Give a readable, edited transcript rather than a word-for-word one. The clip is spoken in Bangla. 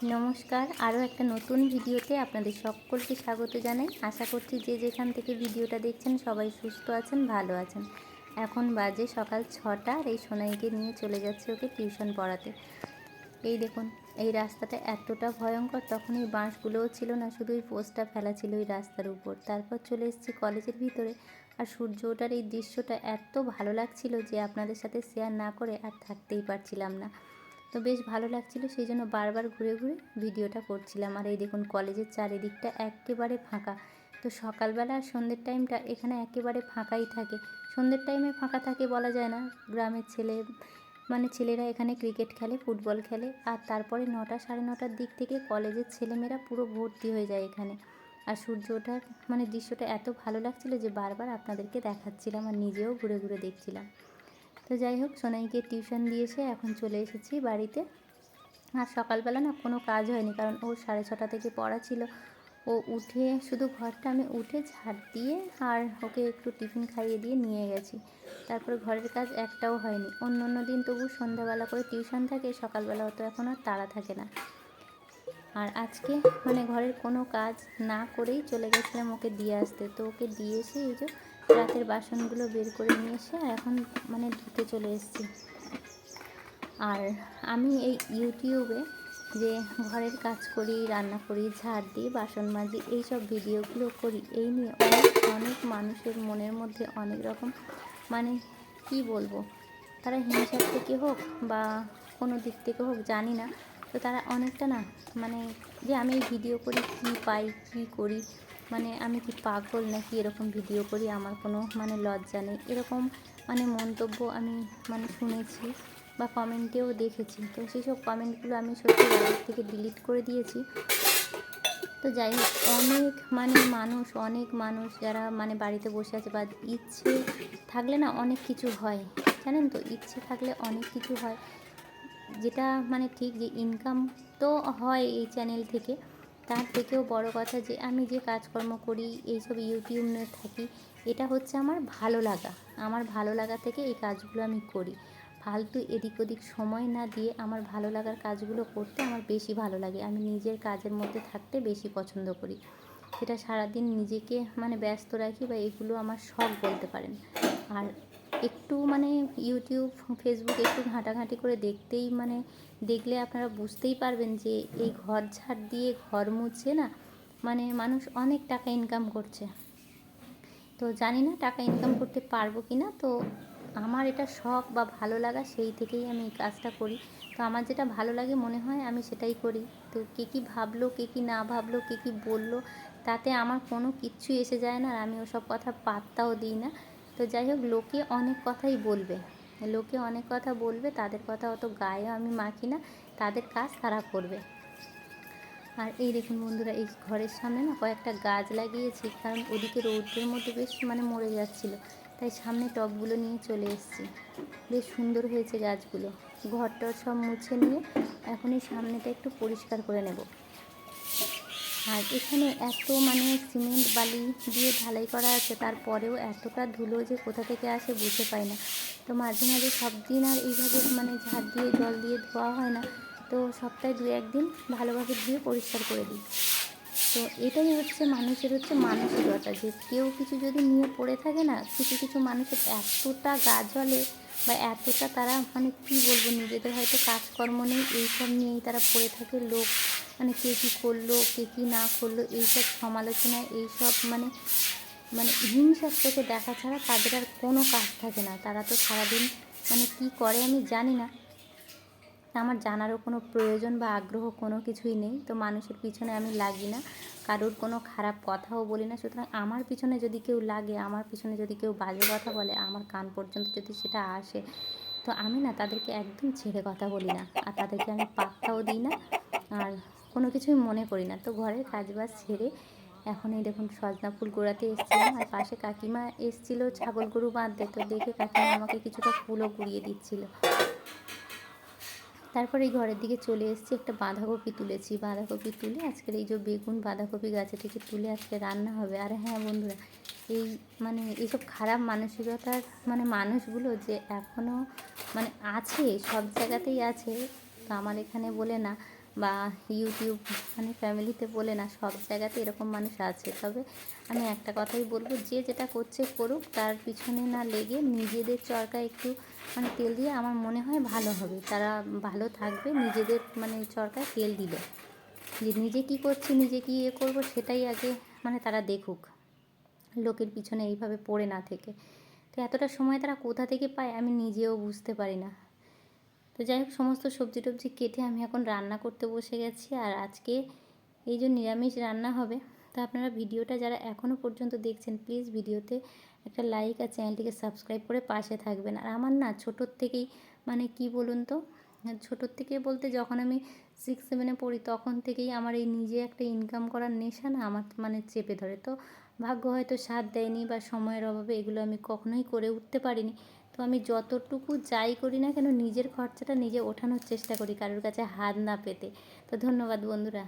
নমস্কার, আরও একটা নতুন ভিডিওতে আপনাদের সকলকে স্বাগত জানাই। আশা করছি যে যেখান থেকে ভিডিওটা দেখছেন সবাই সুস্থ আছেন, ভালো আছেন। এখন বাজে সকাল 6টা আর এই সোনাইকে নিয়ে চলে যাচ্ছে ওকে টিউশন পড়াতে। এই দেখুন, এই রাস্তাটা এতটা ভয়ঙ্কর, তখন এই বাঁশগুলোও ছিল না, শুধু ওই পোস্টটা ফেলা ছিল ওই রাস্তার উপর। তারপর চলে এসেছি কলেজের ভিতরে, আর সূর্য ওঠার এই দৃশ্যটা এত ভালো লাগছিল যে আপনাদের সাথে শেয়ার না করে আর থাকতেই পারছিলাম না। তো বেশ ভালো লাগছিল, সেই জন্য বারবার ঘুরে ঘুরে ভিডিওটা করছিলাম। আর এই দেখুন, কলেজের চারিদিকটা একেবারে ফাঁকা। তো সকালবেলা আর সন্ধ্যের টাইমটা এখানে একেবারে ফাঁকাই থাকে। সন্ধ্যের টাইমে ফাঁকা থাকে বলা যায় না, গ্রামের ছেলেরা এখানে ক্রিকেট খেলে, ফুটবল খেলে, আর তারপরে 9টা সাড়ে 9টার দিক থেকে কলেজের ছেলেমেয়েরা পুরো ভর্তি হয়ে যায় এখানে। আর সূর্য ওঠার দৃশ্যটা এত ভালো লাগছিল যে বারবার আপনাদেরকে দেখাচ্ছিলাম আর নিজেও ঘুরে ঘুরে দেখছিলাম। তো যাই হোক, সোনাইকে টিউশন দিয়ে এসে এখন চলে এসেছি বাড়িতে। আর সকালবেলা না কোনো কাজ হয়নি, কারণ ওর 6:30 থেকে পড়া ছিল। ও উঠে শুধু ঘরটা আমি উঠে ঝাড় দিয়ে আর ওকে একটু টিফিন খাইয়ে দিয়ে নিয়ে গেছি। তারপরে ঘরের কাজ একটাও হয়নি। অন্য দিন তবু সন্ধ্যাবেলা করে টিউশন থাকে, সকালবেলা অত এখন আর তাড়া থাকে না। আর আজকে ঘরের কোনো কাজ না করেই চলে গেছিলাম ওকে দিয়ে আসতে। তো ওকে দিয়ে এসে এই যে রাতের বাসনগুলো বের করে নিয়ে এসে এখন ধুতে চলে এসেছি। আর আমি এই ইউটিউবে যে ঘরের কাজ করি, রান্না করি, ঝাড় দিই, বাসন মাজি, এইসব ভিডিওগুলো করি, এই নিয়ে অনেক মানুষের মনের মধ্যে অনেক রকম কি বলবো, তারা হিংসার থেকে হোক বা কোনো দিক থেকে হোক জানি না, তো তারা অনেকটা না যে আমি এই ভিডিও করি কী পাই, কী করি, আমি কি পাগল নাকি এরকম ভিডিও করি, আমার কোনো লজ্জা নেই, এরকম মন্তব্য আমি শুনেছি বা কমেন্টেও দেখেছি। তো সেই সব কমেন্টগুলো আমি সত্যি লাইফ থেকে ডিলিট করে দিয়েছি। তো যাই হোক, অনেক মানুষ যারা বাড়িতে বসে আছে, বা ইচ্ছে থাকলে না অনেক কিছু হয়, জানেন তো, ইচ্ছে থাকলে অনেক কিছু হয়। যেটা ঠিক যে ইনকাম তো হয় এই চ্যানেল থেকে, তার থেকেও বড় কথা যে আমি যে কাজকর্ম করি, এইসব ইউটিউব নিয়ে থাকি, এটা হচ্ছে আমার ভালো লাগা। আমার ভালো লাগা থেকে এই কাজগুলো আমি করি। ফালতু এদিক ওদিক সময় না দিয়ে আমার ভালো লাগার কাজগুলো করতে আমার বেশি ভালো লাগে। আমি নিজের কাজের মধ্যে থাকতে বেশি পছন্দ করি। সেটা সারাদিন নিজেকে ব্যস্ত রাখি, বা এগুলো আমার শখ বলতে পারেন। আর একটু ইউটিউব, ফেসবুক একটু ঘাঁটাঘাঁটি করে দেখলে আপনারা বুঝতেই পারবেন যে এই ঘর ঝাড় দিয়ে ঘর মুছে না মানুষ অনেক টাকা ইনকাম করছে। তো জানি না টাকা ইনকাম করতে পারবো কি না, তো আমার এটা শখ বা ভালো লাগা, সেই থেকেই আমি এই কাজটা করি। তো আমার যেটা ভালো লাগে মনে হয় আমি সেটাই করি। তো কে কী ভাবলো, কে কী না ভাবলো, কে কী বললো, তাতে আমার কোনো কিচ্ছুই এসে যায় না, আর আমি ওসব কথা পাত্তাও দিই না। তো যাই হোক, লোকে অনেক কথাই বলবে, তাদের কথা অত গায়েও আমি মাখি না, তাদের কাজ তারা করবে। আর এই দেখুন বন্ধুরা, এই ঘরের সামনে না কয়েকটা গাছ লাগিয়েছি, কারণ ওদিকে রৌদ্রের মধ্যে বেশ মরে যাচ্ছিলো, তাই সামনে টবগুলো নিয়ে চলে এসেছি। বেশ সুন্দর হয়েছে গাছগুলো। ঘরটর সব মুছে নিয়ে এখন এই সামনেটা একটু পরিষ্কার করে নেব। আর এখানে এত সিমেন্ট বালি দিয়ে ঢালাই করা আছে, তারপরেও এতটা ধুলো যে কোথা থেকে আসে বুঝতে পাই না। তো মাঝে মাঝে সব দিন আর এইভাবে ঝাড় দিয়ে জল দিয়ে ধোয়া হয় না, তো সপ্তাহে 2-1 দিন ভালোভাবে ধুয়ে পরিষ্কার করে দিই। তো এটাই হচ্ছে মানসিকতা, যে কেউ কিছু যদি নিয়ে পড়ে থাকে না, কিছু মানুষের এতটা গা জ্বলে, বা এতটা তারা কী বলবো, নিজেদের হয়তো কাজকর্ম নেই, এইসব নিয়েই তারা পড়ে থাকে। লোক কে কী করলো, কে কী না করলো, এইসব সমালোচনা, এইসব হিংসার চোখে দেখা ছাড়া তাদের আর কোনো কাজ থাকে না। তারা তো সারাদিন কী করে আমি জানি না, আমার জানারও কোনো প্রয়োজন বা আগ্রহ কোনো কিছুই নেই। তো মানুষের পিছনে আমি লাগি না, কারোর কোনো খারাপ কথাও বলি না। সুতরাং আমার পিছনে যদি কেউ লাগে, আমার পিছনে যদি কেউ বাজে কথা বলে, আমার কান পর্যন্ত যদি সেটা আসে, তো আমি না তাদেরকে একদম ছেড়ে কথা বলি না, আর তাদেরকে আমি পাত্তাও দিই না, আর কোনো কিছুই মনে করি না। তো ঘরের কাজবাজ ছেড়ে এখন এই দেখুন সজনা ফুল গোড়াতে এসেছিলাম, আর পাশে কাকিমা এসেছিলো ছাগল গরু বাঁধতে, তো দেখে কাকিমা আমাকে কিছুটা ফুলও কুড়িয়ে দিচ্ছিলো। তারপরে এই ঘরের দিকে চলে এসেছি, একটা বাঁধাকপি তুলেছি, বাঁধাকপি তুলে আজকের এই যে বেগুন বাঁধাকপি গাছে থেকে তুলে আজকে রান্না হবে। আর হ্যাঁ বন্ধুরা, এই এইসব খারাপ মানসিকতার মানুষগুলো যে এখনও আছে, সব জায়গাতেই আছে, তো আমার এখানে বলে না, বা ইউটিউব মানে ফ্যামিলিতে বলে না, সব জায়গাতে এরকম মানুষ আছে। তবে আমি একটা কথাই বলবো, যে যেটা করছে করুক, তার পিছনে না লেগে নিজেদের চরকায় একটু মানে তেল দিয়ে আমার মনে হয় ভালো হবে, তারা ভালো থাকবে নিজেদের মানে চরকায় তেল দিলে। যে নিজে কী করছি, নিজে কী করবো সেটাই আগে মানে তারা দেখুক, লোকের পিছনে এইভাবে পড়ে না থেকে। তো এতটা সময় তারা কোথা থেকে পায় আমি নিজেও বুঝতে পারি না। তো যাই হোক, সমস্ত সবজি টবজি কেটে আমি এখন রান্না করতে বসে গেছি। আর আজকে এই যে নিরামিষ রান্না হবে। তো আপনারা ভিডিওটা যারা এখনও পর্যন্ত দেখছেন, প্লিজ ভিডিওতে একটা লাইক আর চ্যানেলটিকে সাবস্ক্রাইব করে পাশে থাকবেন। আর আমার না ছোটোর থেকেই মানে কি বলুন তো, ছোটোর থেকে বলতে যখন আমি 6-7 পড়ি তখন থেকেই আমার এই নিজে একটা ইনকাম করার নেশা না আমার মানে চেপে ধরে। তো ভাগ্য হয়তো সাথ দেয়নি বা সময়ের অভাবে এগুলো আমি কখনোই করে উঠতে পারিনি। তো আমি যতটুকু যাই করি না কেন নিজের খরচাটা নিজে ওঠানোর চেষ্টা করি, কারোর কাছে হাত না পেতে। তো ধন্যবাদ বন্ধুরা।